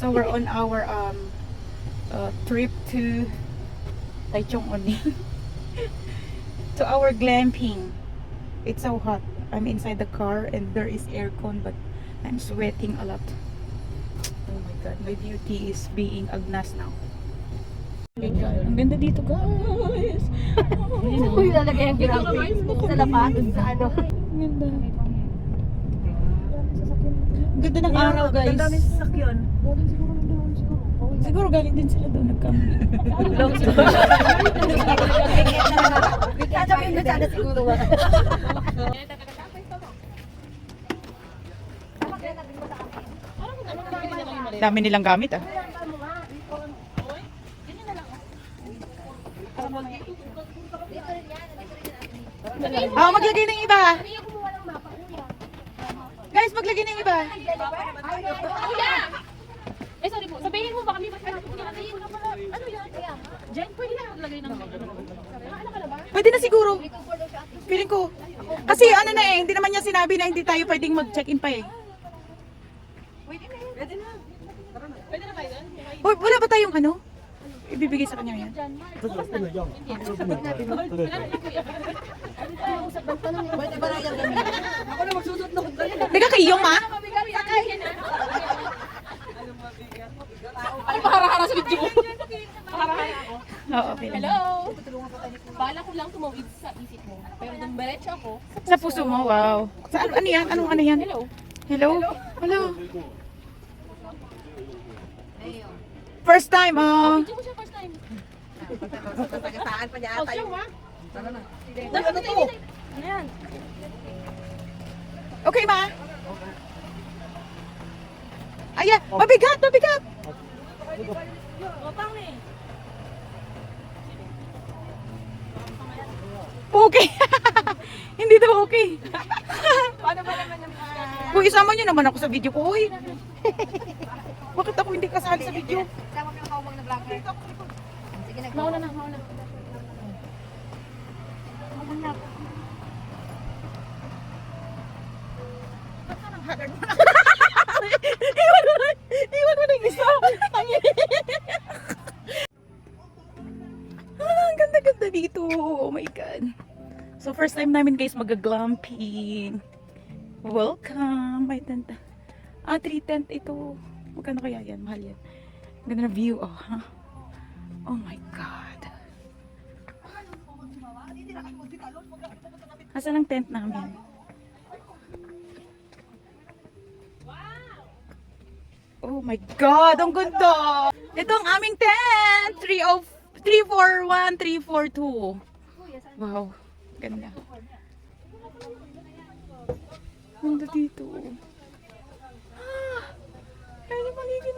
So we're on our trip to Taichung Oni. To our glamping. It's so hot. I'm inside the car and there is aircon but I'm sweating a lot. Oh my god, my beauty is being agnas now. Oh my god, ang ganda dito guys. Uy, lalagay ang graphics sa lapatan sa ano. Ang ganda. Ang ganda ng araw guys. Ang dami sasakyan. Siguro galing din sila doon nagkampi. Sasabihin na sana siguro. Dami nilang gamit ah. Oh, maglagay ng iba. Guys, maglagay ng iba. Eh, sorry po. Sabihin mo ba kami? Ano yan? Jen, pwede na maglagay ng ano ka na ba? Pwede na siguro. Feeling ko. Kasi ano na eh, hindi naman niya sinabi na hindi tayo pwedeng mag-check-in pa eh. Pwede na. Pwede na tayo doon? Wala ba tayong ano? Ibibigay sa kanya yan. Pwede ba na yung gamit? Ako na magsusot na. Teka, kayong ma? Ay, mahara-hara sa video. Mahara-hara ako. Oo, feeling. Hello! Bala ko lang tumawid sa isip mo. Pero nung diretso ako, Sa puso mo, wow. Sa ano yan? Anong ano yan? hello. Hello? Hello? First time, oh. Video mo siya first time. Saan pa niya Oh, ata siya yung... ma? Ano to? Ano yan? Okay, ma? Aya, mabigat, mabigat. Utang eh. Okay. Hindi daw okay. Paano ba naman yung Kung isama niyo naman ako sa video ko, hoy. Bakit ako hindi kasali sa video? Sama mo yung kawang na vlogger. Sige na. Mauna na, mauna. Iwan mo na yung isa. Ang ganda-ganda dito. Oh my God. So first time namin guys mag-glamping. Welcome. May tent. 3 tent ito. Magkano kaya yan? Mahal yan. Ganda na view. Oh, huh? Oh my God. Asan ang tent namin? Oh my God, ang ganda! Ito ang aming tent! 341, 342. Wow, ganda. Ganda dito. Ay, magiging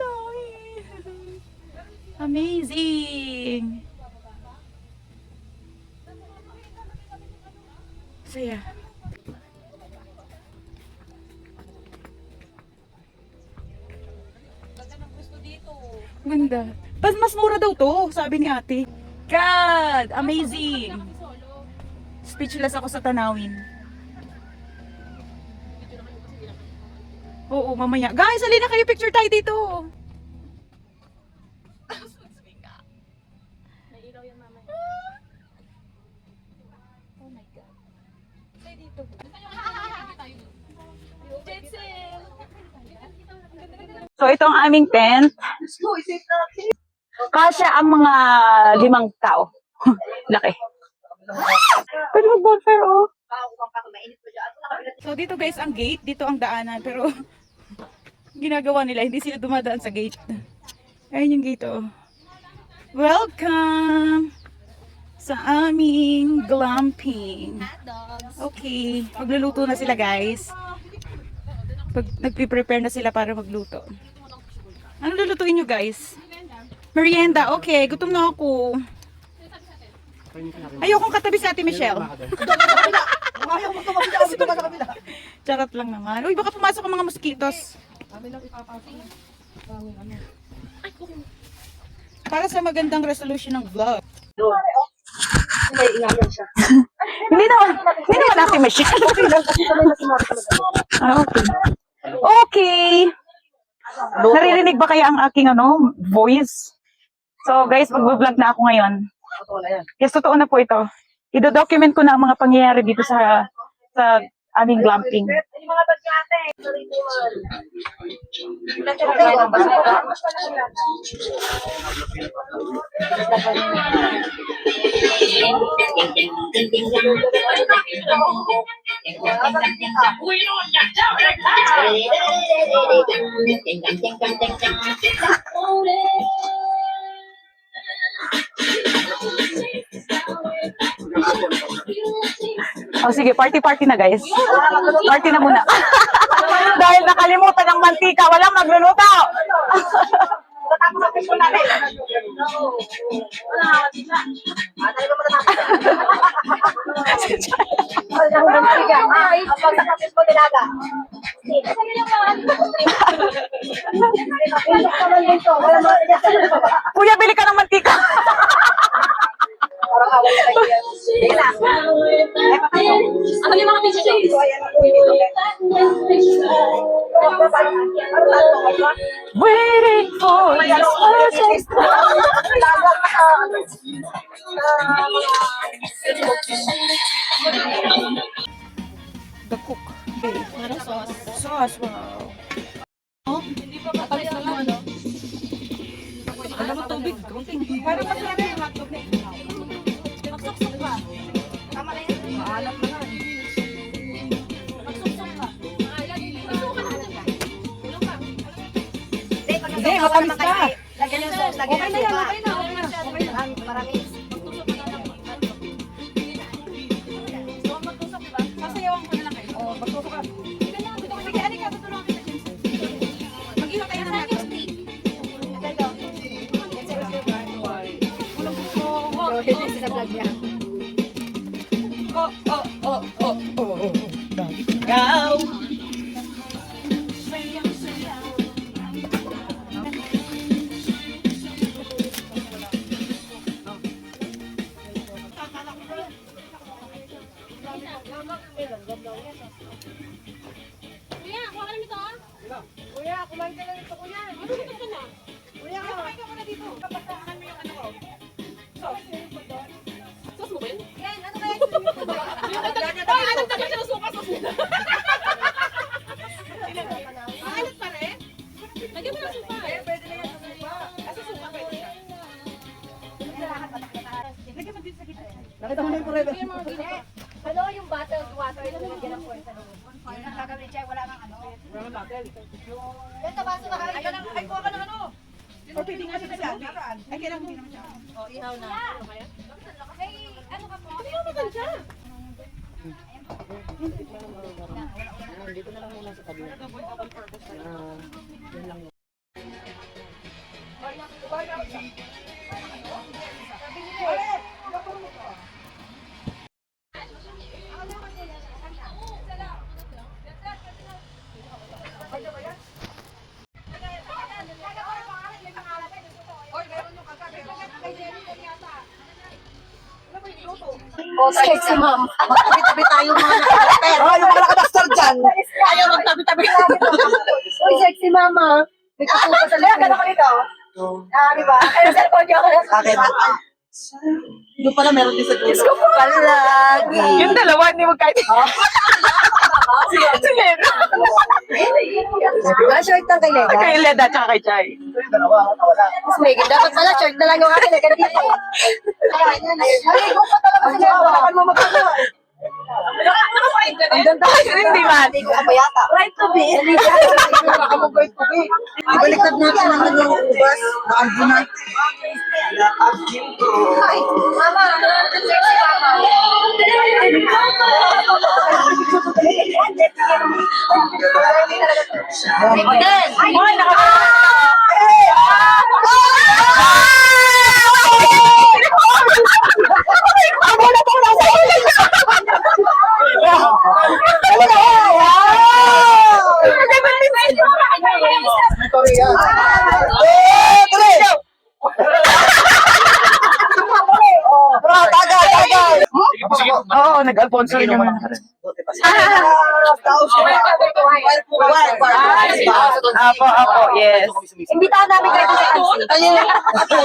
amazing! Saya. Ganda. Tapos mas mura daw to, sabi ni ate. God, amazing. Speechless ako sa tanawin. Oo, mamaya. Guys, halina kayo, picture tayo dito. May ilaw yan mamaya. Oh my God. Play dito. Jetson! So, ito ang aming tent. Kasya ang mga 5 tao. Laki. Pwede mag-bonfire, oh. So, dito guys, ang gate. Dito ang daanan. Pero, ginagawa nila. Hindi sila dumadaan sa gate. Ayun yung gate, oh. Welcome sa aming glamping. Okay. Magluluto na sila, guys. Nagpe-prepare na sila para magluto. Ano lulutuin nyo, guys? Merienda. Okay, gutom na ako. Ayokong katabi sa Ate Michelle. Ayaw mo tumawid ako dito sa kabila. Charot lang naman. Uy, baka pumasok ang mga mosquitos. Para sa magandang resolution ng vlog. May ingayan siya. Hindi naman Ate Michelle. Okay lang kasi sanay na sumama talaga. Ah, okay. Okay. Naririnig ba kaya ang aking voice? So guys, mag-vlog na ako ngayon. Yes, totoo na po ito. I-document ko na ang mga pangyayari dito sa aming glamping. Oh, sige, party-party na guys. Party na muna. Dahil nakalimutan ng mantika, walang magluluto. Kuya, bili ka ng mantika. Ano yung mga picture? Waiting for this project. The cook. Okay. Ano sauce? Sauce, wow. Hindi pa kaya ano? Alam mo, tubig. Parang kasi ano yung hotdog na Magsuksok ka. Tama na yan. maalat na nga. Magsuksok ka. Hindi, matamis ka. Lagyan yung sauce, lagyan Okay yung na yan, suka. okay na. Okay na. Okay na. Marami. Magtusok, diba? Sasayawan ko na lang kayo. Oh, magtusok ka. Sige, alika, tutulungan kita dyan. Mag-ihaw tayo ng natin. Hindi sa vlog niya. Go! Kuya, kuha ka na nito, ah. Kuya, kumain ka na nito, kuya. Ano dito ka na? Kuya, kumain ka muna dito. Kapatakan mo yung ano ko. Sauce mo ba yun? Yan, ano kaya yung Ay, ano tagal siya ng suka, sauce nila. Maalat pa rin? Lagyan mo ng suka. Pwede na yan sa suka. Kasi suka pwede ka. Lagyan mo dito sa gitna. Nakita mo na yung forever. Yung mga ginawa. Ano yung bottled water na nilagyan ng porta doon? Yun ang gagawin siya, wala nang ano. Yan, tabaso na kayo. Ay, kuha ka ng ano. Or pwede nga siya sa ay, kailangan hindi naman siya. Oh, ihaw na. Ay, ano ka po? Hindi mo maganda. Oh, sexy mom. Tabi-tabi tayo mga nakarater. Oh, yung mga nakadastor dyan. Ayaw magtabi-tabi. Uy, sexy mama. May kukuha sa likod. Kaya ka dito. Di ba? Kaya sa cellphone niyo. Bakit? Doon pala meron din sa dulo. Palagi. Yung dalawa, hindi mo kahit... Sige. Short ng kay Lega. Kay Leda, tsaka kay Chay. Dalawa, wala. Mas may dapat pala short na lang yung akin. Ganito. Naligo pa talaga si Lega. Wala mo magkano. Ang ganda kasi hindi man. Hindi ko ka ba yata? Right to be. Baka mo right to be. Ibaliktad natin ang ano, ubas. Naalbo na. Ay, mama. Sexy mama. Again. Ay, Korea. Oo, nag-Alfonso rin naman. Apo, yes. Imbitahan namin kayo sa kansi.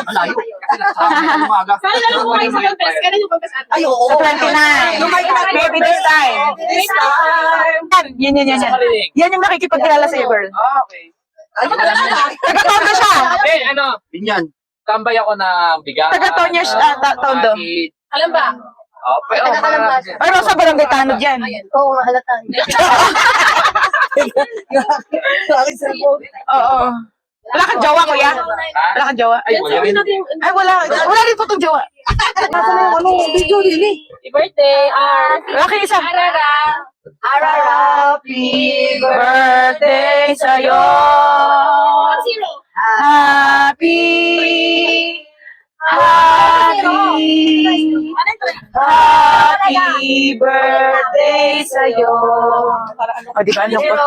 Malayo. Kasi nasa umaga. Sana na lang po kayo sa confess. Kailan yung confess ate? Ay, oo. Sa 29. Maybe this time. Yan. Yan yung nakikipagkilala sa girl. Okay. Taga-tondo siya. Binyan. Tambay ako ng bigas. Taga-tondo siya. Tondo. Alam ba? Pero Pero sa barangay Tanod yan. Oo, mahalata. Bakit sa po? Oo. Wala kang jowa, kuya? Wala kang jowa? Ay, wala rin. Ay, wala. Wala rin po itong jowa. Nasa na yung video din eh. Happy birthday, Wala kang isa. Happy Birthday sa'yo. Zero. Happy birthday sa'yo. O, di ba? Ano po?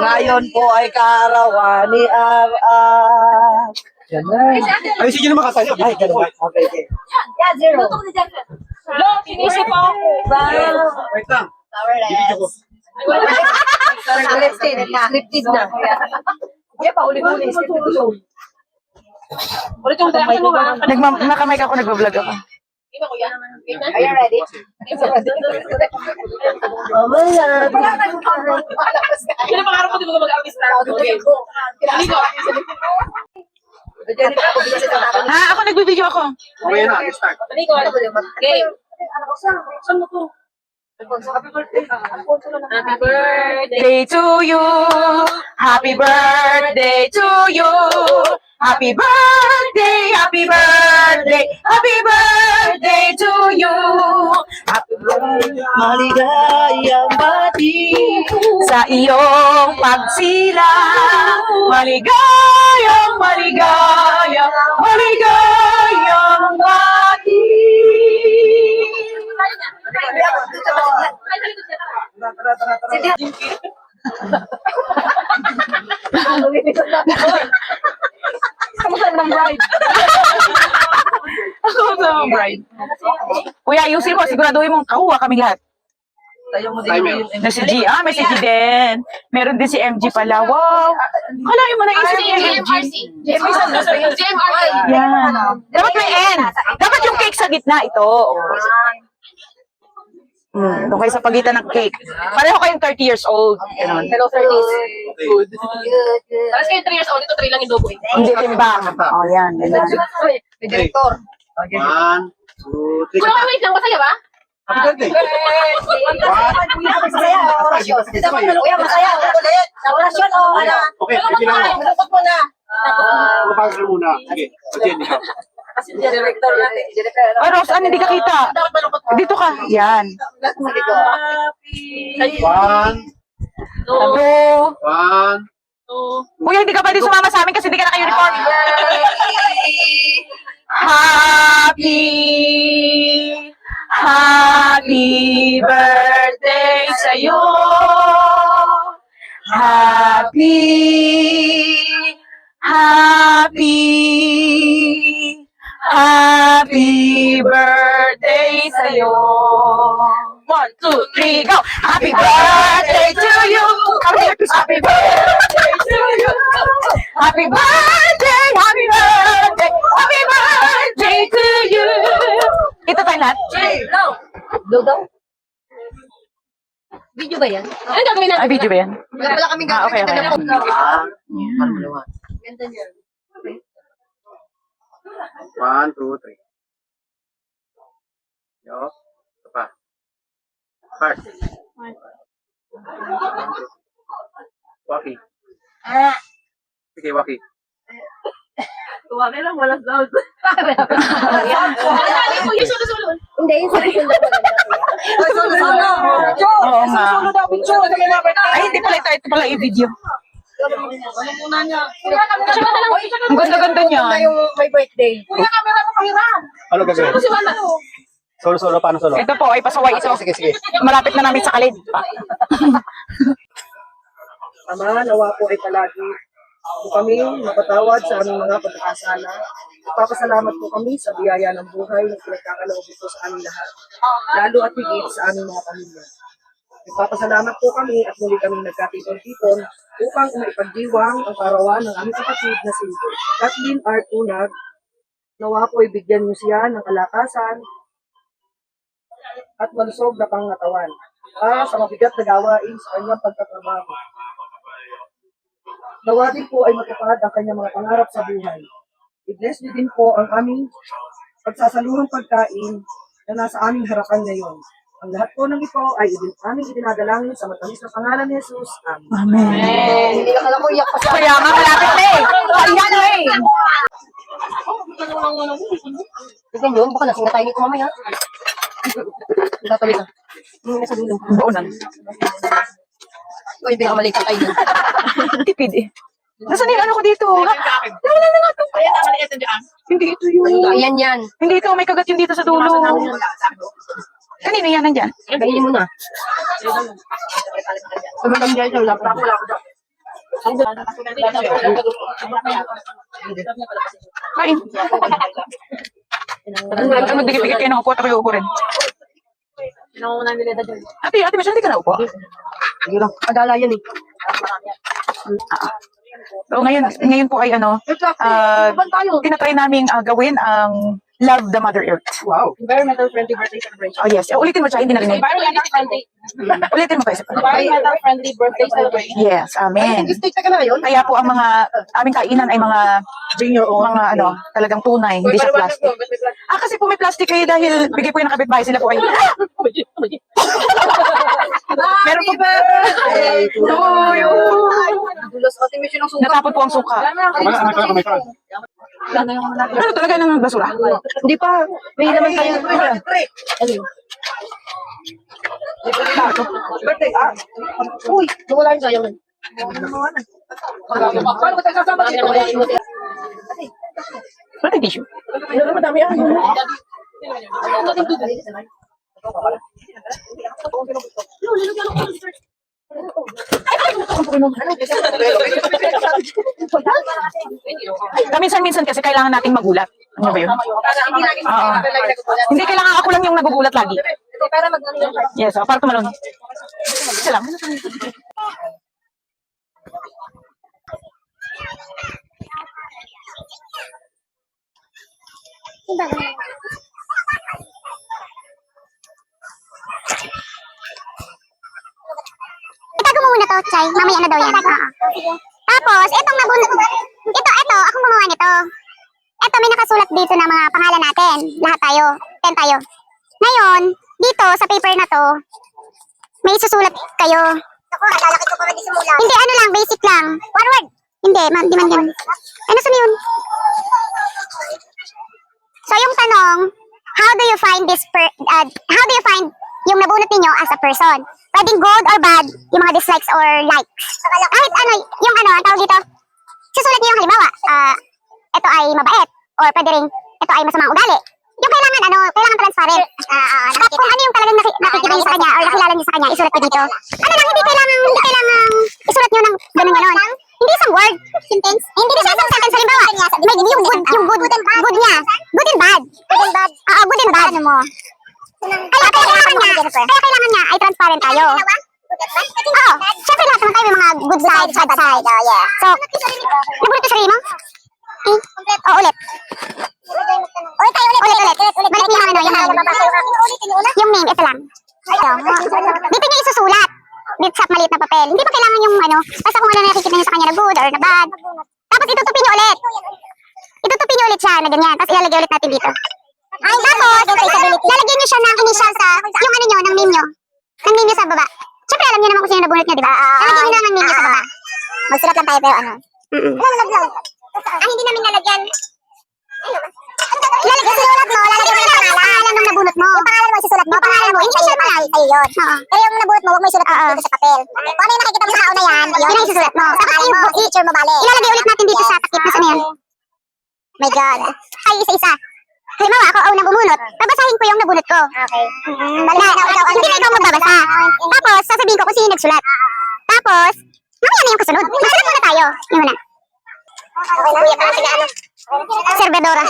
Ngayon po ay kaarawan ni R.R. Yan na. Ay, sige naman kasayo. Ay, ganun. Okay, okay. Yeah, zero. Lo, sinisip ako. Wait lang. Bibidyo ko. Scripted na. Yeah, pauli-uli. Ulit yung reaction mo ha. Nakamike ako, nagbablog ako. Iba kuya. Wait na. Are you ready? Kailan pangarap mo di mo mag-artista? Okay. Hindi ko. Ha? Ako nagbibideo ako. Okay na, start. Hindi ko. Game. Saan mo to? Happy birthday. Day to you. Happy birthday to you. Happy birthday, happy birthday, happy birthday to you. Happy birthday. Maligayang bati. Sa iyong pagsila. Maligayang, maligayang, maligayang bati. Ako ng bride. Ako ng bride. Kuya, ayusin mo. Siguraduhin mong kakuha kami lahat. Timer. Na si G. May si G din. Meron din si MG pala. Wow. Kalahin mo na isip ni MG. GMRC. Yan. Dapat may N. Dapat yung cake sa gitna. Ito. Doon kayo sa pagitan ng cake. Pareho kayong 30 years old. Ganun. Hello, 30s. Good. Tapos kayo 3 years old, ito 3 lang yung double. Hindi timbang. Oh, yan. Ganun. May director. 1, 2, 3. Kuya, wait lang. Masaya ba? Happy birthday. Masaya, orasyon. Kuya, masaya. Ulit. Orasyon o ano? Okay, bilang mo. Lukot mo na. Mapag ka muna. Sige. O, Jen, ikaw. Kasi director natin. Director. Oh, Rose, ano, hindi ka kita. Dito ka. Yan. 1, 2. 1. Kuya, hindi ka pwede sumama sa amin kasi hindi ka naka-uniform. Happy birthday sa'yo. Happy birthday sa'yo. 1, 2, 3, go! Happy birthday to you! Happy birthday to you! Happy birthday! Happy birthday! Happy birthday to you! Ito tayo lahat. Blow daw? Video ba yan? Ano gagawin natin? Ay, video ba yan? Wala pala kaming Okay. Ganda niya. 1, 2, 3. Yo. Ito pa. First. Waki. Sige, Waki. Tuwag lang, walang sound. Kuya, sunod-sunod. Hindi, yung sabi ko lang maganda. Oo nga. Ay, hindi pala ito. Ito pala yung video. Ang ganda-ganda niya. Yung may birthday. Ano gagawin? Solo, paano solo? Ito po, ay pasaway ito. Sige, sige. Malapit na namin sa kalid. Ama, nawa po ay palagi po kami mapatawad sa aming mga pagkakasala. Ipapasalamat po kami sa biyaya ng buhay na pinagkakaloob ito sa aming lahat, lalo at higit sa aming mga pamilya. Nagpapasalamat po kami at muli kami nagkatipon-tipon upang maipagdiwang ang karawan ng aming kapatid na si Kathleen R. Tunag. Nawa po ibigyan niyo siya ng kalakasan at malusog na pangatawan para sa mabigat na gawain sa kanyang pagtatrabaho. Nawa din po ay matupad ang kanyang mga pangarap sa buhay. I-bless niyo din po ang aming pagsasaluhang pagkain na nasa aming harapan ngayon. Ang lahat po ng ito ay aming idinadalangin sa matamis na pangalan ni Jesus. Amen. Hindi ka alam ko iyak pa siya. Kaya nga malapit na eh. Ayan na eh. Tignan nyo, baka lasing na tayo nito mamaya. Tatabi ka. Hindi na sa dulo. Baunan. Ikaw yung pinakamalik ka tayo. Tipid eh. Nasaan yung ano ko dito? Ha? Nawala na nga ito. Hindi ito yun. Ayan yan. Hindi ito. May kagat yun dito sa dulo. Kanino yan nandyan? Kainin mo na. Sabi lang dyan sa laptop. Kain. Ano magdikit-dikit kayo ng upo at ako rin. Ate, Michelle, hindi ka na upo? Sige lang. Agala yan eh. So ngayon po ay ano, tinatry namin gawin ang Love the Mother Earth. Wow! Environmental friendly birthday celebration. Oh yes, ulitin mo siya, hindi narinig. Environmental friendly. Ulitin mo kayo. Environmental friendly birthday celebration. Yes, amen. State ka na ngayon? Kaya po ang mga aming kainan ay mga Bring your own. mga ano, talagang tunay, hindi siya plastic. Kasi po may plastic kayo dahil bigay po yung nakabitbahay sila po ay meron po ba? Dulos ate mission ng suka. Natapon po ang suka. Ano talaga ng basura? Hindi pa. May naman tayo. Birthday, Uy, wala yung sayang. Paano ko tayo sasama dito? Wala tayong tissue. Madami yan. Minsan-minsan kasi kailangan nating magulat. Ano ba yun? Oo. Hindi kailangan ako lang yung nagugulat lagi. Para mag-ano. Yes, para tumalon. Isa lang. Itago mo muna to, Chay. Mamaya na daw yan. Tapos, itong nabunot. Ito, akong gumawa nito. Ito, may nakasulat dito na mga pangalan natin. Lahat tayo. 10 tayo. Ngayon, dito, sa paper na to, may isusulat kayo. Ako, nalalaki ko pa mag-isimulan. Hindi, ano lang, basic lang. One word. Hindi, di man yan. Ano sa yun? So, yung tanong, how do you find yung nabunot ninyo as a person? Pwedeng good or bad, yung mga dislikes or likes. Kahit ano, yung ano, ang tawag dito, susulat niyo yung halimbawa, ito ay mabait, or pwede rin, ito ay masamang ugali. Yung kailangan transparent. At kung ano yung talagang nakikita niyo sa kanya, or nakilala niyo sa kanya, isulat niyo dito. Ano lang, hindi kailangan isulat niyo ng ganun-ganon. Hindi isang word. Sentence? Hindi na siya isang sentence. Halimbawa, may yung good niya. Good and bad. Good and bad. Oo, good and bad. Ano mo? Kaya kailangan niya ay transparent tayo. Oo. Siyempre lahat naman tayo may mga good side, bad side. Oh, yeah. So, nabunot ko sarili mo? Oo, ulit. Ulit. Balik niyo yung yung name, ito lang. Dito niyo isusulat. Dito sa maliit na papel. Hindi pa kailangan yung basta kung ano nakikita niyo sa kanya na good or na bad. Tapos itutupin niyo ulit. Itutupin niyo ulit siya na ganyan. Tapos ilalagay ulit natin dito. Tapos, lalagyan niyo siya ng initial sa, yung ano niyo, ng name niyo. Ng name niyo sa baba. Siyempre, alam niyo naman kung sino nabunot niyo, di ba? Lalagyan niyo lang ng name niyo sa baba. Magsulat lang tayo pero ano. Hindi namin lalagyan. Lalagyan mo pangalan ng nabunot mo. Yung pangalan mo, isusulat mo. Pangalan mo, initial mo lang. Sa'yo yun. Pero yung nabunot mo, huwag mo isulat dito sa papel. Kung ano yung nakikita mo sa tao na yan, yun ang isusulat mo. Tapos i-picture mo, bale. Ilalagay ulit natin dito sa takip na sa yan. My God. Ay, isa-isa. Halimbawa, ako ang bumunot, babasahin ko yung nabunot ko. Okay. Hindi na ikaw magbabasa. Tapos, sasabihin ko kung sino nagsulat. Tapos, mamaya na yung kasunod. Magsulat muna tayo. Yung muna. Servidora.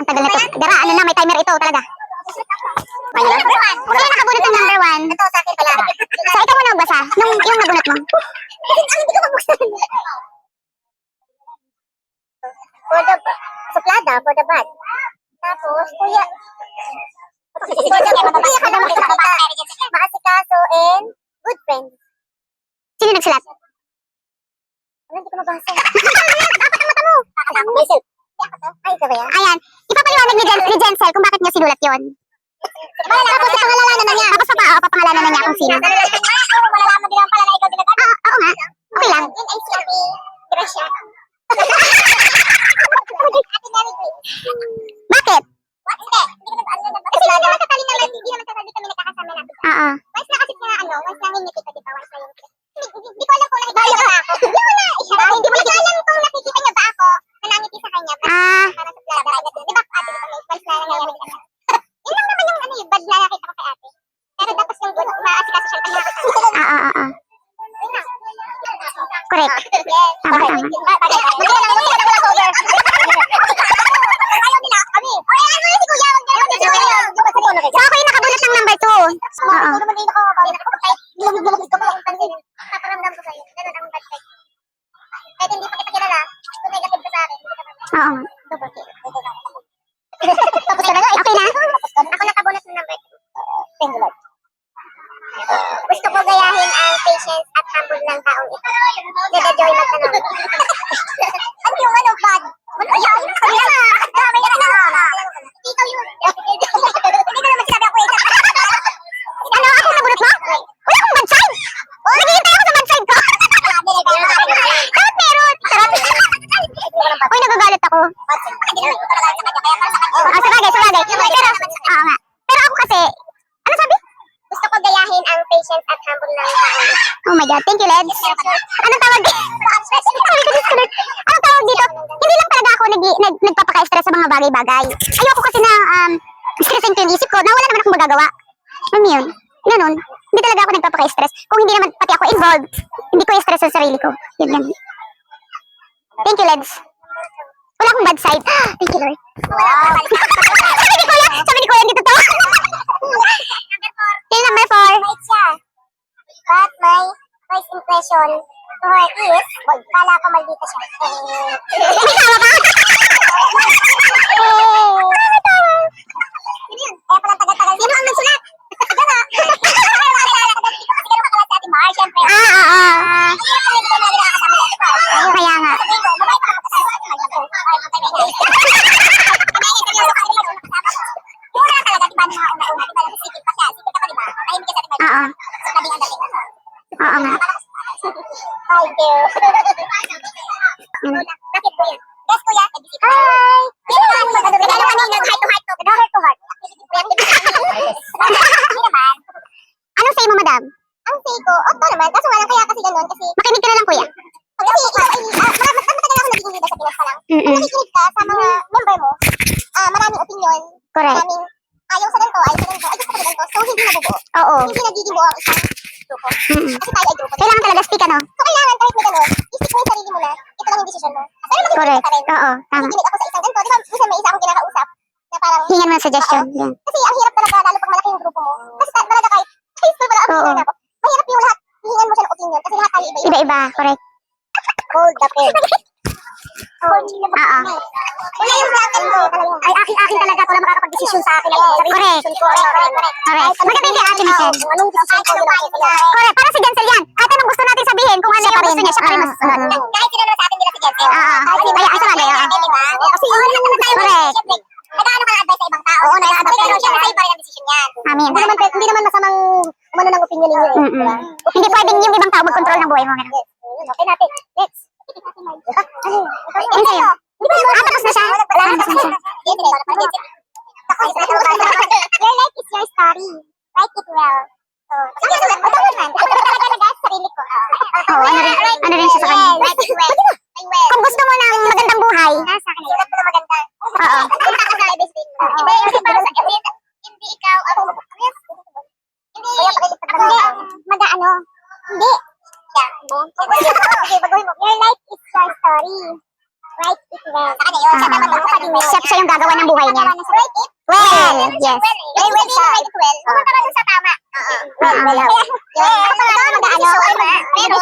Ang tagal na ito. Dara, ano na, may timer ito talaga. Sino nakabunot ng number 1? Ito, sa akin pala. So, ikaw muna magbasa. Yung nabunot mo. Ang hindi ko mabuksan. For the suplada, for the bad. Tapos, kuya. Kuya ka naman maasikaso and good friend. Sino nagsulat? Hindi ko mabasa. Dapat ang mata mo. Myself. Ay, ito ba yan? Ayan. Ipapaliwanag ni Jensel kung bakit niya sinulat yun. Tapos ipangalanan na niya. Tapos papangalanan na niya kung sino. Malalaman din naman pala na ikaw din nag-ano. Oo nga. Okay lang. Yun ay si Gracia. Bakit? Kasi hindi naman kakali naman, hindi naman kakali kami nagkakasama natin. Oo. Once na kasi na once na hindi kita, diba? Once na yung hindi ko alam kung nakikita niya ba ako. Hindi ko na, hindi mo alam kung nakikita niya ba ako na nangiti sa kanya. Para sa plada. Di ba ate, once na nangyayari ka na. Yun lang naman yung bad na nakita ko kay ate. Pero dapat yung good, maasikaso siya pag nakakasama. Yun lang. Correct. Yes. Tama. Ayaw nila kami. Ay, ano si kuya? So ako yung nakabunot ng number 2. Oo. Paparamdam ko sa'yo. Ganun ang bad side. Kahit hindi pa kita kilala, kung negative ka sa akin, hindi ka Oo. Tapos ka na nga. Okay na? Ako nakabunot ng number 2. Thank you, Lord. Gusto ko gayahin ang patience at humble ng taong ito. Dada Joy magtanong. Ano yung bad? Ano yan? Kaya na! May na! Ikaw yun. Hindi ko naman sinabi ako ito. Ano? Ako nabunot mo? Wala akong bad side. Naghihintay ako sa bad side ko. Bakit meron? Sarap. Uy, nagagalit ako. Sabagay. Pero, oo nga. Pero ako kasi, ano sabi? Gusto ko gayahin ang patience at humble ng taong ito. Oh my God, thank you, Leds. Anong tawag dito? Anong tawag dito? Hindi lang talaga ako nagpapaka-stress sa mga bagay-bagay. Ayoko kasi na stressin ko yung isip ko na wala naman akong magagawa. Alam mo yun? Ganun. Hindi talaga ako nagpapaka-stress. Kung hindi naman pati ako involved, hindi ko i-stress sa sarili ko. Yun lang. Thank you, Leds. Wala akong bad side. Thank you, Lord. Wow. Sabi ni Kuya, hindi totoo. Yung number 4. Right siya. But my first impression to her is, kala ko maldita siya. May tawa ka? Sino yun? Kaya palang tagal-tagal. Sino ang nagsulat? Sige na. Kasi ganun ka sa Ate Mar, syempre. Kaya nga. Oo. Oo nga. Thank you. Bakit kuya? Yes, kuya. Hi! Regalo kami ng heart to heart to. Heart to heart. Hindi naman. Anong say mo, madam? Ang say ko, to naman. Kaso nga lang kaya kasi ganun. Kasi, Makinig ka na lang, kuya. kasi, matagal ako nagiging leader sa Pinas pa lang. Kung Mm-mm. nakikinig ka sa mga member mo, maraming opinion, Correct. maraming ayaw sa ganito, ay gusto ko sa ganito. So, hindi nabubuo. Oo. Hindi nagiging buo ang isang grupo. Mm-mm. Kasi tayo ay grupo. Kailangan talaga speak, ano? So, kailangan kahit may ganun, isip mo yung sarili mo na, ito lang yung decision mo. Pero magiging Correct. ka rin. Oo, tama. Nakikinig ako sa isang ganito. Di ba, minsan may isa akong kinakausap na parang, Hingan mo ng suggestion. Yan. kasi ang hirap talaga, lalo pag malaki yung grupo mo. Kasi talaga kahit high school pala, Oo. opinion ako. Mahirap yung lahat, hihingan mo siya ng opinion kasi lahat tayo iba-iba. Iba-iba, correct. Hold the pen. Oo. Wala yung bracket ko. Ay, akin talaga. Wala makakapag-desisyon sa akin. Correct. Correct. Maganda yung Ate Michelle. Anong desisyon ko yun ako? Correct. Para si Jensel yan. Kahit anong gusto natin sabihin, kung ano yung gusto niya, siya pa rin masusunod. Kahit sino naman sa atin nila si Jensel. Kaya, ay, sabagay, oo. Kasi yun lang naman tayo. Correct. Siyempre, nag-ano ka ng advice sa ibang tao. Oo, nag-advice. Pero siya nasa iba rin ang desisyon niyan. Amin. Hindi naman masamang umano ng opinion ninyo eh. Mm-mm. Hindi pwedeng yung ibang tao mag-control ng buhay mo. Ganun. Okay natin. Next. Yun sa'yo. Tapos na siya? Tapos na siya. Your life is your story. Write it well. Sarili ko. Oo, ano rin siya sa kanya. Write it well. Kung gusto mo ng magandang buhay, Nasa akin. Sulat mo na maganda. Oo. Punta ka sa ibig sabihin mo. Hindi, para sa hindi ikaw hindi mag-ano. Hindi. Okay, baguhin mo. Your life is your story. Write it well. Sa kanya yun. Siya dapat magbuka din well. Siya yung gagawa ng buhay niya. Write it Well, yes. Well, well siya. Write it well. Pumunta ka dun sa tama. Well, well. Yun. Kapag ito, mag-ano. Pero,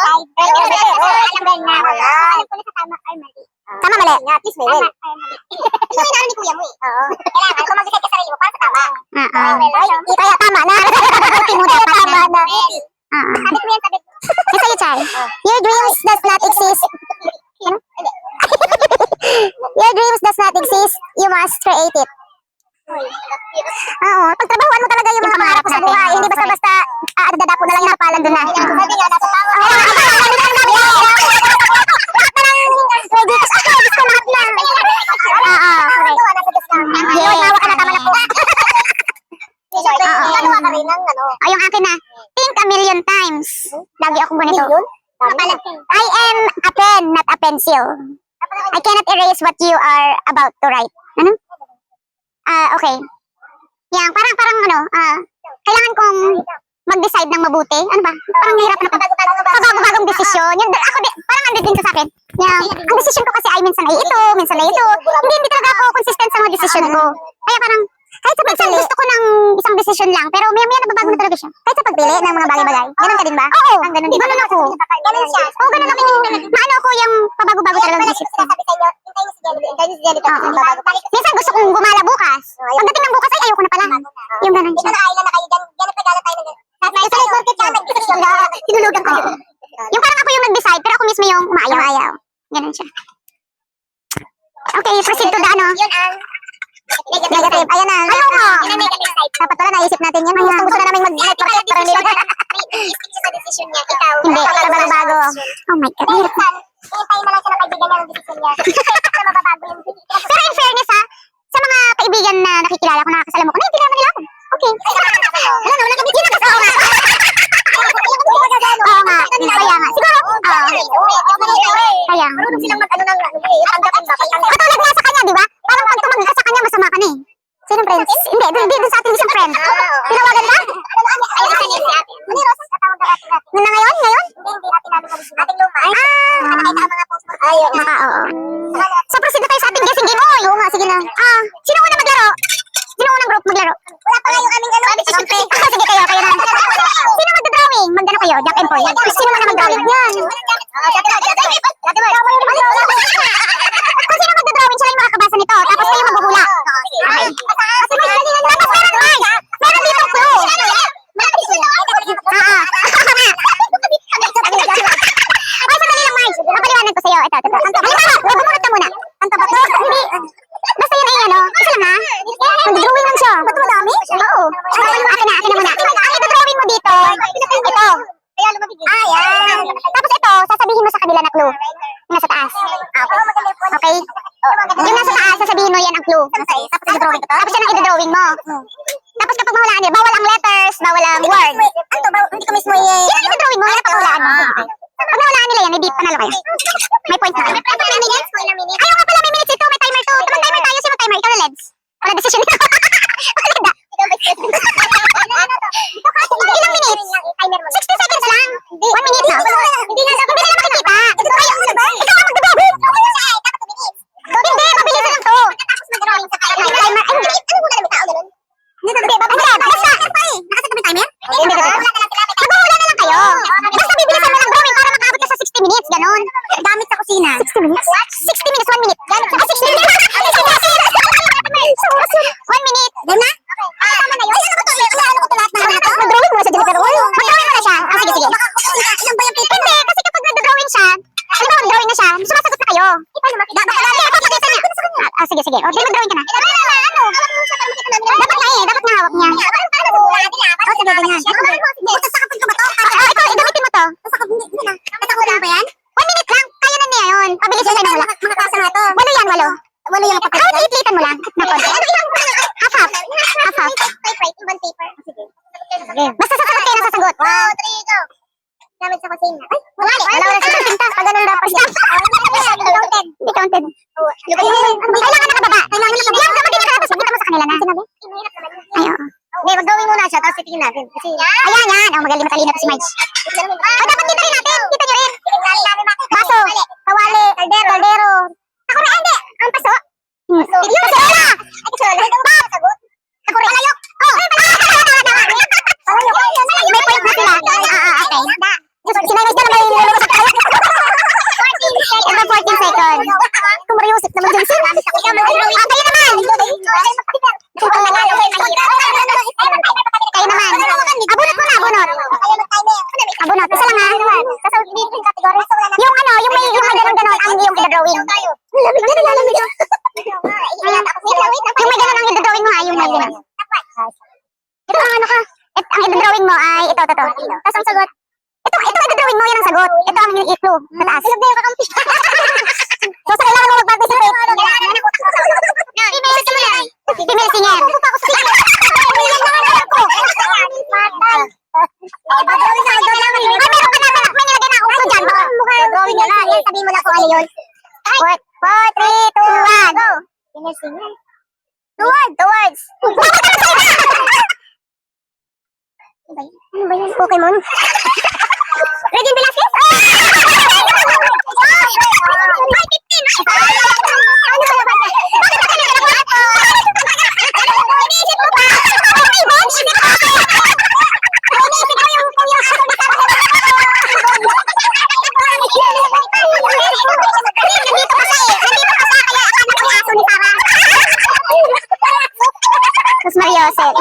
alam na. Alam ko na sa tama ay mali. Tama, mali. Please, well. Ito yung inaano ni kuya mo eh. Kailangan kung mag-decide ka sarili mo para sa tama. Kaya tama na. Mo dapat na. Sabi ko yan, sabi ko. Kasi sa'yo, Chai. Your dreams does not exist. Your dreams does not exist. You must create it. Oo, pagtrabahuan mo talaga yung mga pangarap mo sa buhay. Hindi basta-basta dadapo na lang yung napalan doon na. Sabi nga, nasa tama. Ay, yung akin na. Think a million times. Lagi akong ganito. I am a pen, not a pencil. I cannot erase what you are about to write. Ano? Okay. Yan, parang kailangan kong mag-decide ng mabuti. Ano ba? Parang hirap na pabagong desisyon. Yun, parang andun din sa akin. Yan, ang desisyon ko kasi ay minsan ay ito, minsan ay ito. Hindi talaga ako consistent sa mga desisyon ko. Kaya parang, kahit sa minsan gusto ko ng isang desisyon lang, pero maya-maya nababago na talaga siya. Kahit sa pagpili ng mga bagay-bagay. Ganun ka din ba? Oo. Ang ganun din. Ganun ako. Ganun siya. Oo, ganun ako. Maano ako yung pabago-bago talaga ng desisyon. Sabi sa inyo, hintayin si Jelly. Hintayin si Jelly. Minsan gusto kong gumala bukas. Pagdating ng bukas ay ayoko na pala. Yung ganun Ito siya. na island na kayo. Ganun pagala tayo na. Sa market ka, nag-desisyon ka. Tinulugan ko. Yung parang ako yung nag-decide, pero ako mismo yung umaayaw. Ganun siya. Okay, proceed to the ano. Yun ang Negative. Ayan na. Ayaw ko. Yun ang negative side. Dapat pala naisip natin yan. Gusto na namin mag-night market para nila. I-stick siya sa decision niya. Ikaw. Hindi, bago. Oh my God. Hirap. Minsan, hintayin na lang siya na kaibigan niya ng decision niya. Kasi mababago yung Pero in fairness ha, sa mga kaibigan na nakikilala ko, nakakasalamu ko, naiintindihan nila ako. Okay. Wala na kami. Yun ang kasi nga. Oo nga. Kaya nga. Siguro. Kaya nga. Marunong silang mag-ano ng tanggapin ba? Katulad nga sa kanya, di ba? Parang pag tumag ka sa kanya, masama ka na eh. Sino friends? Hindi, doon sa ating isang friend. Tinawagan ka? Ano yung rosas katawag na natin? Na ngayon? Ngayon? Hindi natin namin nabibigyan. Ating luma. Nakakita ang mga post mo. Ayun. Oo. So proceed na tayo sa ating guessing game. Oy, oo nga, sige na. Sino una maglaro? Sino unang group maglaro? Wala pa nga yung aming ano. Sige kayo na. Sino magdodrawing? Magdano kayo? Jack and Poy. Sino muna magdrawing? Yan. Kung sino magdodrawing, siya lang makakabasa nito. Tapos kayo maghuhula. Okay. Tapos meron dito clue. Ay, sandali lang, Mars. Papaliwanag ko sa'yo. Ito. Halimbawa, bumunot ka muna. Ang tapat to? Hindi. Basta yun ay ano. Kasi lang ha. Mag-drawing lang siya. Ba't madami? Oo. Akin na muna. Ang i-drawing mo dito. Ito. Kaya lumabigay. Yan. Tapos ito, sasabihin mo sa kanila na clue. Yung nasa taas. Okay? Yung nasa taas, sasabihin mo yan ang clue. Tapos i-drawing ko to. Tapos yan ang i-drawing mo. Tapos kapag mahulaan niya, bawal ang letters, bawal ang word. Hindi ko mismo Yan ang i-drawing mo, wala pa hulaan mo. Pag nahulaan nila yan, may beat, panalo kayo. May point na kayo. Ayaw nga pala, may minutes ito, may timer to. Tamang timer tayo, sino timer? Ikaw na, Leds. Wala decision. Wala. Ilang minutes? 60 seconds lang. 1 minute na. Hindi na makikita. Ikaw ang magdodrawing. Hindi, mabilis lang to. Timer. Basta timer? Hindi. Maghuhula na lang kayo. Basta bibilisan mo ng drawing para makaabot ka sa 60 minutes. Ganon. Gamit sa kusina. 60 minutes? 60 minutes, 1 minute. 60 minutes. 1 minute. Yan na? Tama na yun. Ano ko to lahat na ano to? Mag-drawing mo na siya, Jennifer. Mag-drawing mo na siya. Sige. Ilang ba yung paper? Hindi, kasi kapag nag-drawing siya, alam mo, mag-drawing na siya, sumasagot na kayo. Papakita niya. Sige. O, di mag-drawing ka na. Dapat nga hawak niya. Sige, ganyan. Ito, gamitin mo to. 1 minute lang, kaya na niya yun. Pabilis siya na wala. Walo yan, walo. Liit-liitan mo lang. Half-half. Ibang paper. Sige. Basta sasagot kayo na sasagot. 2, 3, go. Gamit sa kusina. Ay, Wala sa tinta. Pag ganun dapat siya. Hindi counted. Kailangan nakababa. Yan, gamitin mo tapos magpunta mo sa kanila na. Ay, oo. Hindi, mag-drawing muna siya, tapos titingin natin. Kasi, Ayan. Oh, magaling matalino to si Marge. Dapat kita rin natin. Kita nyo rin. Baso, kawali, kaldero. Ako rin, Isip naman dyan sir. Kayo naman. Kayo naman. Abunot mo na, abunot. Abunot. Isa lang ha. Yung ano, yung may ganon-ganon ang yung drawing. Yung may ganon ang drawing mo ha, yung may ganon. Ito ang ano ka. Ang i-drawing mo ay ito. Tapos ang sagot. Ito i-drawing mo, yan ang sagot. Ito ang i-clue sa taas. So, sa kailangan mo mag-participate. Female singer. Sabihin mo lang kung ano yun. 4, 3, 2, 1, go! Female singer. Two words. Ano ba yun? Pokemon? Regine Velasquez? Ay, 15! Ano ba naman? Iniisip mo pa! Iniisip mo Mas Mariosep.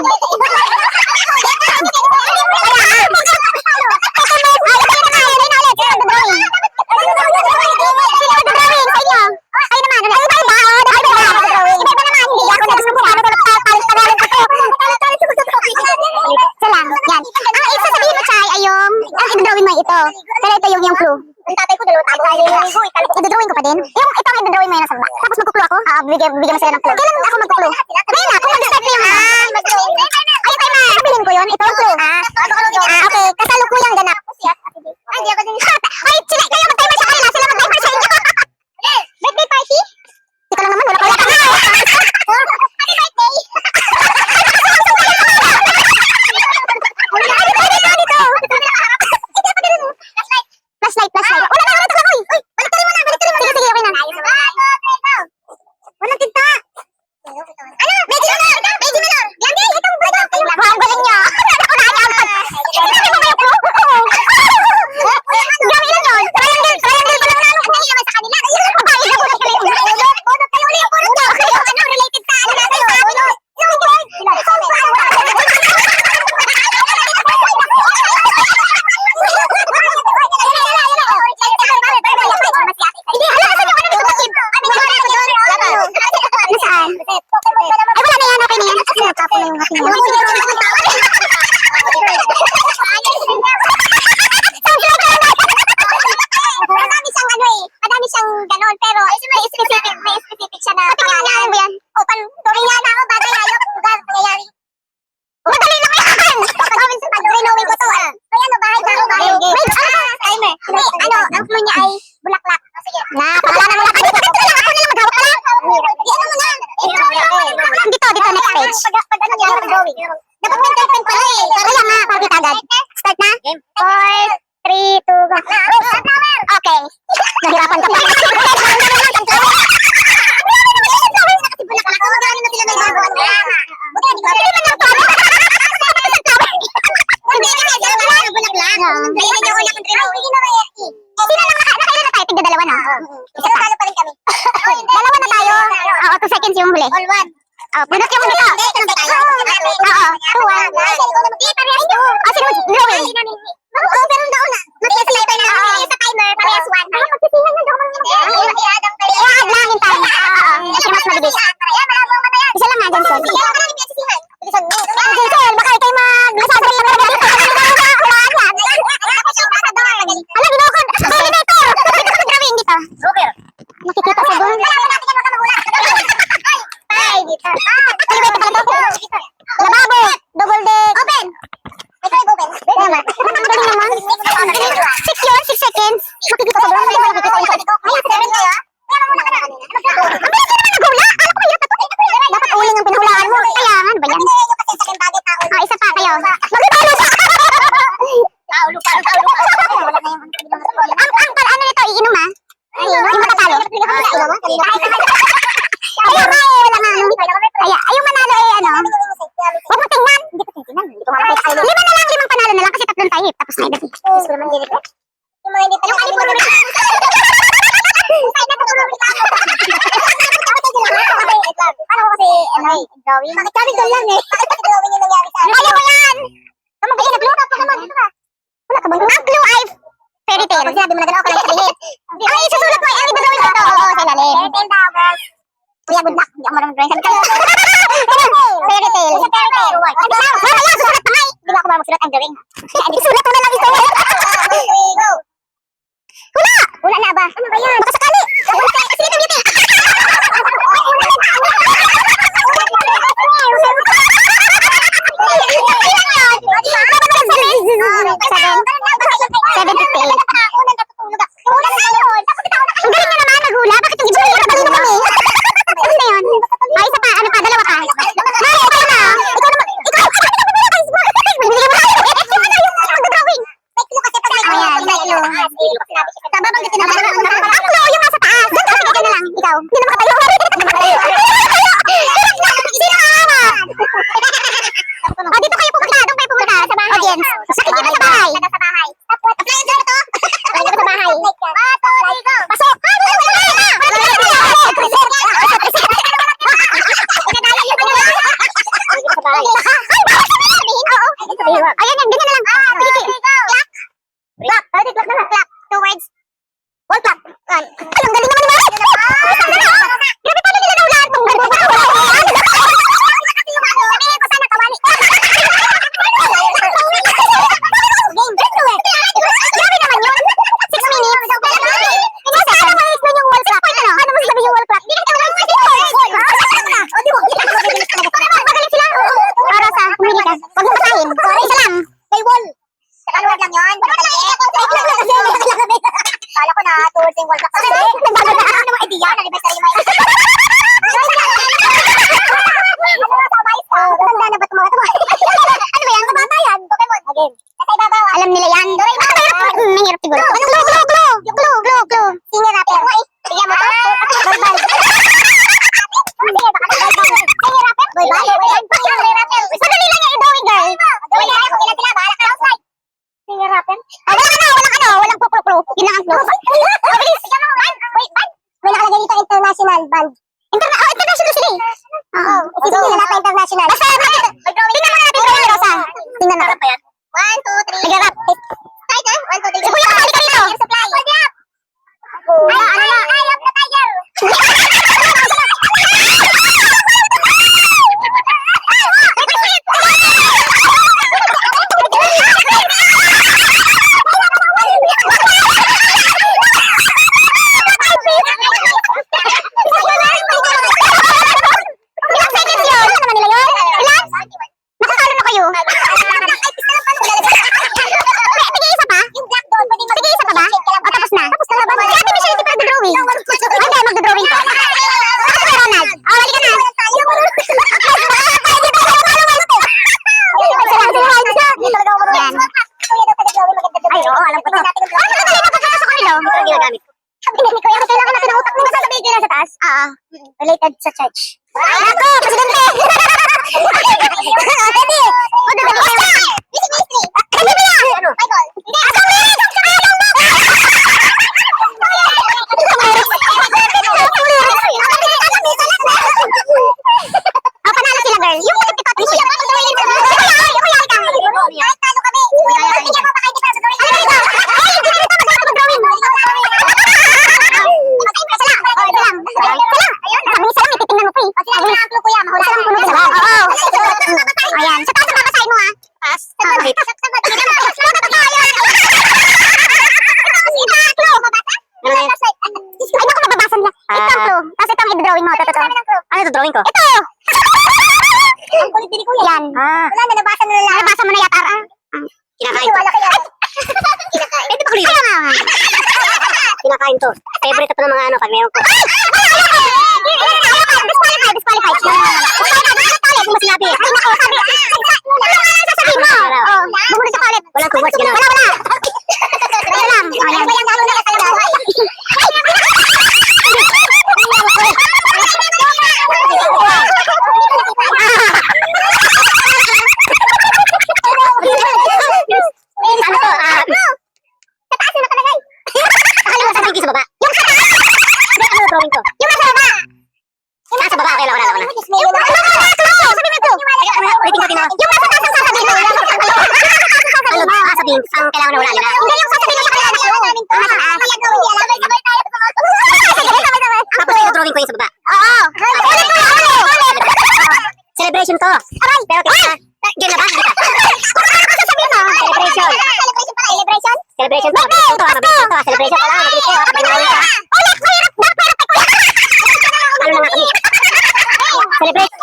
Yung clue. Ang tatay ko dalawang tago. I-drawing ko pa din. Yung ito ang i-drawing mo yun sa baba. Tapos magkuklo ako. Bigyan mo sila ng clue. Kailan ako magkuklo? Ngayon na, kung mag-start na yung ay, tayo na. Sabihin ko yun. Ito ang clue. Okay. Kasalukuyang ganap. Ay, di ako din. Ay, sila. Kayo mag-timer sa kanila. Sila mag-timer sa inyo. Birthday party? Ikaw lang naman. Wala ka na. Happy birthday. Flashlight. Wala na, ito lang, oy! Baliktarin mo na! Sige, okay na. Walang tinta! Ano? Medyo na! Yan, itong bago! Wow, ang galing niya! Sinabi mo ba yung clue? Grabe lang yun! Triangle pa lang naman! Hindi naman sa kanila! Babae na bunot kayo! Bunot kayo ulit! Ano? Related sa ano natin? Bunot! Madami siyang ganon, pero may specific siya na pangalan. O, paningan na ako, bagay ayok, lugar, pangyayari. Madali lang yan! Pag-renowing ko to, kaya ano, bahay na ako, timer. Ano, ang clue niya ay bulaklak. Sige. Pangalanan mo lang. Ako na lang maghawak pala. Dito, next page. Pag ano niya, drawing. Dapat pen pala eh. Kaya nga, pakita agad. Start na? 4, 3, 2, go. Okay. Nahirapan ka pa. Dalawa na tayo, tigda-dalawa na. Oo, 2 seconds yung huli. All one. Bunot yung dito. Oo, 2, 1. Sino drawing? Pero daw na. Nag-slide na. Sa timer, parehas 1. Magsisihan na daw mga i-add lang yung time. Kasi mas mabilis. Isa lang nga, Jensen. Jensen, baka kayo mag-lasada lang naman dito. Alam, ginawa ko. Coordinator! Drawing dito. Nakikita sa doon. Ay, dito. Lababo. Double deck. Open. Ito ay open. Tama. Ang galing naman. 6 yun, 6 seconds. Makikita sa doon. Ay, 7 kayo. Ang bilis naman naghula. Alam ko yun. Dapat uling ang pinahulaan mo. Kaya, ano ba yan? Isa pa kayo. Magbibalo pa. Paulo. Ang ano nito, iinom ha? Yung matatalo. Ayun nga eh, wala nga ano. Kaya, yung manalo eh ano. Huwag mo tingnan. Hindi ko tingnan. 5 panalo na lang kasi 3 tayo. Tapos na ibig. Yung mga hindi pa yung Drawing? Bakit kami doon lang eh? Bakit drawing yung nangyari sa akin? Ayaw mo yan! Magbigay na clue. Wala ka bang clue? Ang clue ay fairy tale. Pag sinabi mo na gano'n, ako lang sabihin. Ay, susulat mo. Ay, drawing ko to. Oo, sa ilalim. Fairy tale daw, girls. Kuya, good luck. Hindi ako marunong drawing. Sabi ka. Fairy tale. Fairy tale. Mamaya, susulat pa nga eh. Hindi ba ako marunong sulat ang drawing? Sulat mo na lang ito. Go. Wala! Wala na ba? Ano ba yan? Baka sakali! Sige, beauty! Ang galing na naman, maghula. Bakit yung iba yung nakahula? Ano na yun? Ay, isa pa. Ano pa? Dalawa ka. Ay, ikaw na. Ikaw naman. Ikaw! Binigyan mo na. Mag-drawing. Ayan, may clue. Tama bang kasi naman? Ang clue, yung nasa taas. Sige ka na lang. Ikaw. Hindi na makatayo. Sino maawa? O, dito kayo pumunta. Doon kayo pumunta. Sa bahay. Audience. Nakikita sa bahay. Sa bahay. Apply ito to. Apply ito sa bahay. Pasok. Ayan yan, ganyan na lang. Clap. Clap na lang. Clap. 2 words. Wall clap. Ay, ang galing naman naman. Grabe paano nila naulaan itong gano'n. Sabihin ko sana kawali. Grabe naman yun. 6 minutes. Sana ma-explain yung wall clap. Ano mo sabi yung wall clap? Hindi ka wall clap. Magaling sila. Rosa, humili ka. Huwag mo basahin. Isa lang. May wall. Ano word lang yun? Kala ko na, towards yung wall clap. Nagbago na. Ano mo idea? Anniversary mo. Tanda na ba ito mga ito? Ano ba yan? Kabata yan. Pokemon. Again. Nasa ibabaw. Alam nila yan. Mahirap siguro. Clue. Singer rapper. Bigyan mo to. Boy band. Sige, baka na boy band. Singer rapper. Boy band. Singer rapper. Madali lang yung drawing, girl. Drawing na. Kung ilan sila, bahala ka outside. Singer rapper. Walang clue. Yun lang ang clue. Mabilis. Boy band. May nakalagay dito international band. International sila eh. Oo. Sige, wala pa international. Basta, tingnan mo natin kung Rosa. Tingnan na. 1, 2, 3. Nag-rap. Start na. 1, 2, 3. Kuya, kasali ka dito. Supply. Hold up. Eye of the tiger. Ilang seconds yun? Ano naman nila yun? Ilan? Nakakalo na kayo? Sige, isa pa? Sige, isa pa ba? O, tapos na? Si Ate Michelle, hindi pa nag-drawing. Hindi, mag-drawing ka. Ako kay Ronald. O, wali ka na. Yan. Ay, oo, alam ko to. Ano ka galing magkakasa ko nilo? Ito ang ginagamit ko. Sabi ni Kuya, kailangan natin ng utak mo. Sasabihin ko lang sa taas? Oo. Related sa church. Ako, presidente! Pwede! O, dadali kayo. Music ministry! Ano ba yan? Bible! Hindi! Asang lyrics! Ayaw mo! Panalo sila, girl. Yung tipat ni Kuya. Kuya ka. Kahit talo kami. Sige mo pa kayo dito sa drawing. Ano dito? Ay, hindi dito mag-drawing. Titingnan mo pa eh. Sabi ang clue, kuya. Mahula lang puno sa baba. Oo. Ayan. Sa taas ang babasahin mo, ha? Taas. Wait. Ay, naku, mababasa nila. Ito ang clue. Tapos ito ang i-drawing mo. Ano ito drawing ko? Ito! Ang kulit din ni kuya. Yan. Wala na, nabasa na lang. Nabasa mo na yata. Kinakain to. Kinakain. Ito pa kulit. Ayaw nga. Kinakain to. Favorite ito ng mga ano pag meron ko. Disqualified. Disqualified mo sinabi. Ay, nako, sabi. Sasabihin mo. Bumunod sa toilet. Walang 2 words, gano'n. Wala. Wala lang. Ayan. Ano to? Sa taas na nakalagay. Akala mo sabihin sa baba. Yung sa taas! Hindi, ano drawing ko? Yung nasa baba! Nasa baba, okay lang. Yung nasa baba! celebration to. Aray! Pero kaya, game na ba? Sasabihin mo, celebration. Celebration? Celebration to. Mabilis to, mabilis to. Celebration pa lang, mabilis to. Pagkinawa ka. Ulit! Mahirap! Ano na nga kami? Celebrate!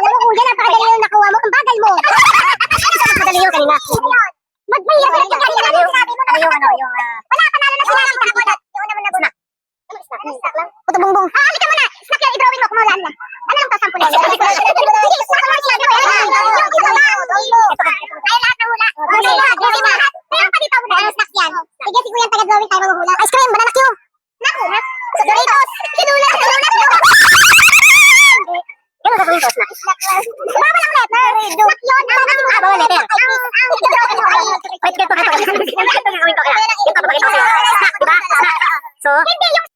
Alam mo, kuya, napakadali yung nakuha mo. Ang bagal mo. Napakadali yung kanina. Magbayad ka rin kanina. Ano yung ano? Wala, panalo na sila. Yung una mo na snack. Snack lang? Puto bongbong. Halika mo na. Snack yan, i-drawing mo. Kumulaan na. Ano lang tasampulin? Sige, snack lang. Ay, lahat na hula. Meron pa dito. Ano snack yan? Sige, si kuya taga-drawing tayo maghula. Ice cream, banana Q. Naku, Doritos. Sinulat. Yung gagawin ko, snack. Bawal ang letter. Snack yun. Bawal letter. Wait, ganito. Ito gagawin ko. Ito papakita ko sa'yo. Snack, diba? Snack. So, hindi yung